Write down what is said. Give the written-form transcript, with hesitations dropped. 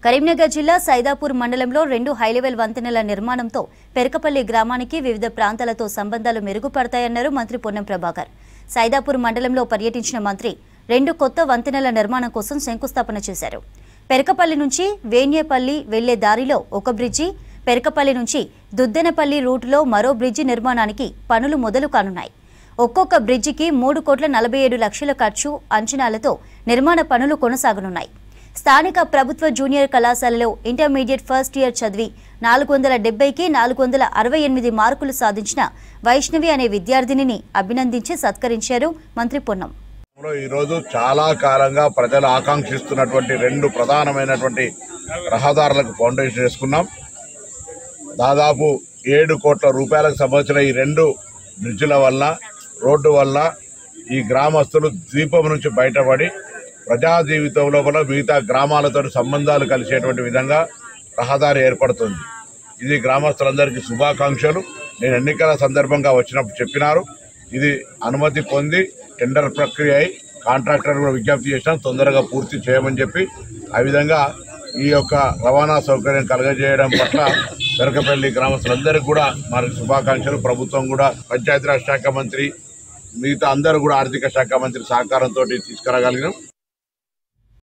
కరీంనగర్ జిల్లా సైదాపూర్ మండలంలో 2 హైలెవెల్ వంతెనల నిర్మాణంతో పెరకపల్లి గ్రామానికి వివిధ ప్రాంతాలతో సంబంధాలు మెరుగుపడతాయన్నారు మంత్రి పొన్నం ప్రభాకర్. సైదాపూర్ మండలంలో పర్యటించిన మంత్రి 2 కొత్త వంతెనల నిర్మాణం కోసం శంకుస్థాపన చేశారు. పెరకపల్లి నుంచి వేణ్యేపల్లి వెళ్లే దారిలో ఒక బ్రిడ్జి, పెరకపల్లి నుంచి దుద్దెనపల్లి రూటులో మరో బ్రిడ్జి నిర్మాణానికి పనులు మొదలు కానున్నాయి. ఒక్కొక్క బ్రిడ్జికి 3,47,00,000 ఖర్చు అంచనాలతో నిర్మాణ పనులు కొనసాగనున్నాయి. స్థానిక ప్రభుత్వ జూనియర్ కళాశాలలో ఇంటర్మీడియట్ ఫస్ట్ ఇయర్ చదివి 470కి 468 మార్కులు సాధించిన వైష్ణవి అనే విద్యార్థినిని అభినందించి సత్కరించారు మంత్రి పొన్నం. ఈరోజు చాలా కాలంగా ప్రజలు ఆకాంక్షిస్తున్నటువంటి 2 ప్రధానమైనటువంటి రహదారులకు ఫౌండేషన్ వేసుకున్నాం. దాదాపు 7 కోట్ల రూపాయలకు సంబంధించిన ఈ 2 బ్రిడ్జిల వల్ల, రోడ్డు వల్ల ఈ గ్రామస్తులు ద్వీపం నుంచి బయటపడి ప్రజా జీవితం లోపల మిగతా గ్రామాలతో సంబంధాలు కలిసేటువంటి విధంగా రహదారి ఏర్పడుతుంది. ఇది గ్రామస్తులందరికీ శుభాకాంక్షలు. నేను ఎన్నికల సందర్భంగా వచ్చినప్పుడు చెప్పినారు. ఇది అనుమతి పొంది టెండర్ ప్రక్రియ అయి కాంట్రాక్టర్ కూడా విజ్ఞప్తి చేసినాం తొందరగా పూర్తి చేయమని చెప్పి. ఆ విధంగా ఈ యొక్క రవాణా సౌకర్యం కలగజేయడం పట్ల పెరకపల్లి గ్రామస్తులందరికీ కూడా మరి శుభాకాంక్షలు. ప్రభుత్వం కూడా పంచాయతీరాజ్ శాఖ మంత్రి, మిగతా అందరూ కూడా ఆర్థిక శాఖ మంత్రి సహకారంతో తీసుకురాగలిగినాం.